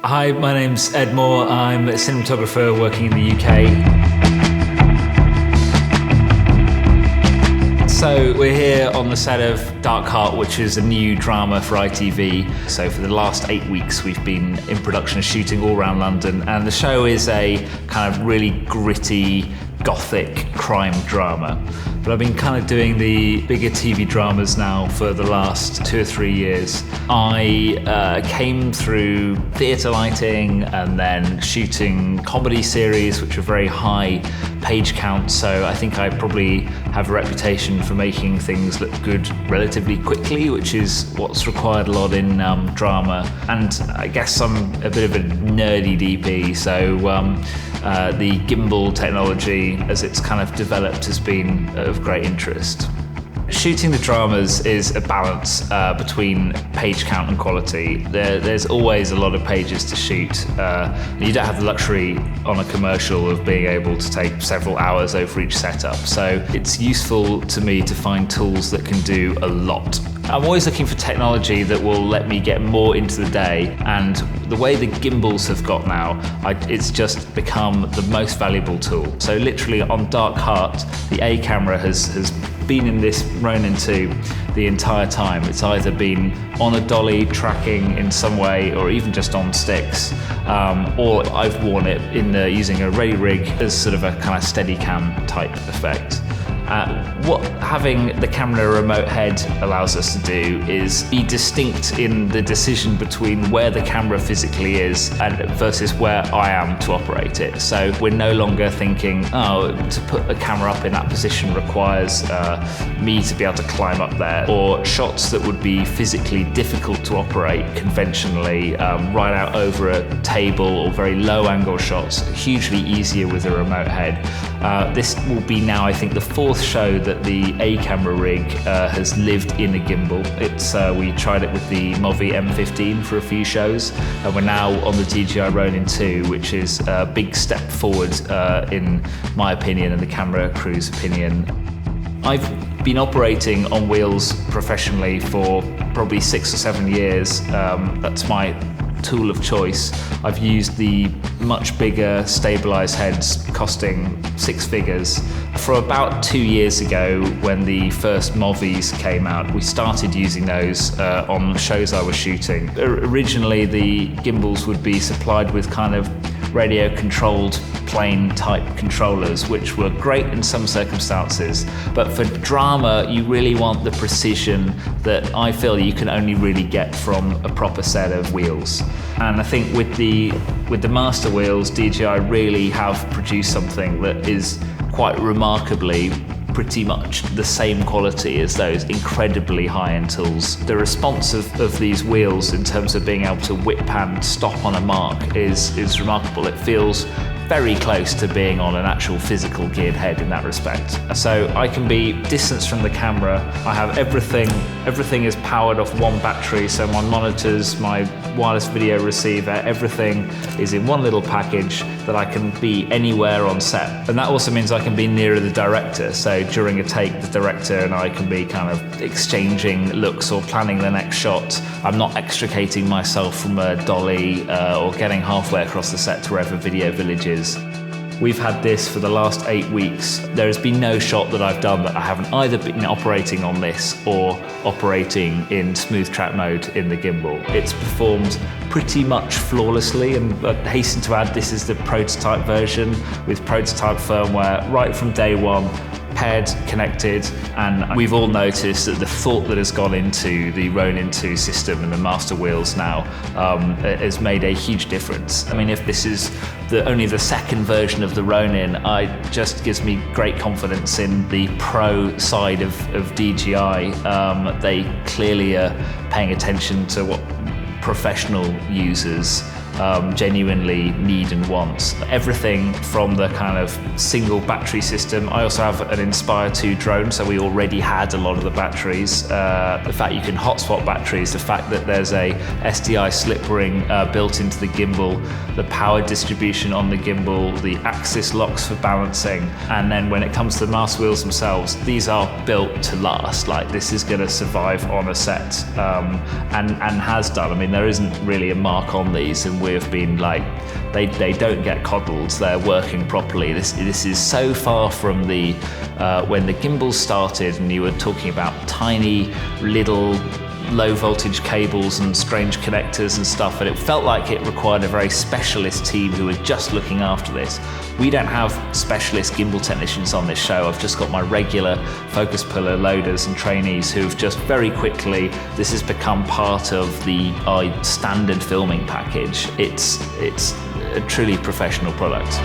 Hi, my name's Ed Moore. I'm a cinematographer working in the UK. So we're here on the set of Dark Heart, which is a new drama for ITV. So for the last 8 weeks, we've been in production shooting all around London, and the show is a kind of really gritty, gothic crime drama. But I've been kind of doing the bigger TV dramas now for the last 2 or 3 years. I came through theatre lighting and then shooting comedy series, which are very high page count. So I think I probably have a reputation for making things look good relatively quickly, which is what's required a lot in drama. And I guess I'm a bit of a nerdy DP, so the gimbal technology, as it's kind of developed, has been of great interest. Shooting the dramas is a balance between page count and quality. There's always a lot of pages to shoot. You don't have the luxury on a commercial of being able to take several hours over each setup. So it's useful to me to find tools that can do a lot. I'm always looking for technology that will let me get more into the day, and the way the gimbals have got now, it's just become the most valuable tool. So literally on Dark Heart, the A camera has been in this Ronin 2 the entire time. It's either been on a dolly tracking in some way, or even just on sticks, or I've worn it in using a ready rig as sort of a kind of steady cam type effect. What having the camera remote head allows us to do is be distinct in the decision between where the camera physically is and versus where I am to operate it. So we're no longer thinking, to put the camera up in that position requires me to be able to climb up there, or shots that would be physically difficult to operate conventionally, right out over a table, or very low angle shots, hugely easier with a remote head. This will be now, I think, the 4th show that the A camera rig has lived in a gimbal. We tried it with the Movi M15 for a few shows, and we're now on the DJI Ronin 2, which is a big step forward in my opinion and the camera crew's opinion. I've been operating on wheels professionally for probably 6 or 7 years. That's my tool of choice. I've used the much bigger stabilized heads costing 6 figures. For about 2 years ago, when the first Movies came out, we started using those on shows I was shooting. Originally, the gimbals would be supplied with kind of radio controlled plane type controllers, which were great in some circumstances, but for drama you really want the precision that I feel you can only really get from a proper set of wheels. And I think with the Master Wheels, DJI really have produced something that is quite remarkably pretty much the same quality as those incredibly high-end tools. The response of these wheels in terms of being able to whip and stop on a mark is remarkable. It feels very close to being on an actual physical geared head in that respect. So I can be distanced from the camera. I have everything is powered off one battery, so my monitors, my wireless video receiver, everything is in one little package that I can be anywhere on set. And that also means I can be nearer the director, so during a take the director and I can be kind of exchanging looks or planning the next shot. I'm not extricating myself from a dolly or getting halfway across the set to wherever Video Village is. We've had this for the last 8 weeks. There has been no shot that I've done that I haven't either been operating on this or operating in smooth track mode in the gimbal. It's performed pretty much flawlessly, and I hasten to add this is the prototype version with prototype firmware right from day one. Paired, connected, and we've all noticed that the thought that has gone into the Ronin 2 system and the Master Wheels now has made a huge difference. I mean, if this is only the 2nd version of the Ronin, it just gives me great confidence in the pro side of DJI. They clearly are paying attention to what professional users genuinely need and want. Everything from the kind of single battery system. I also have an Inspire 2 drone, so we already had a lot of the batteries. The fact you can hotspot batteries, the fact that there's a SDI slip ring built into the gimbal, the power distribution on the gimbal, the axis locks for balancing, and then when it comes to the Master Wheels themselves, these are built to last. Like, this is going to survive on a set, and has done. I mean, there isn't really a mark on these, and we have been like, they don't get coddled, they're working properly. This is so far from the when the gimbals started and you were talking about tiny little low voltage cables and strange connectors and stuff, and it felt like it required a very specialist team who were just looking after this. We don't have specialist gimbal technicians on this show. I've just got my regular focus puller loaders and trainees who've just very quickly, this has become part of the standard filming package. It's a truly professional product.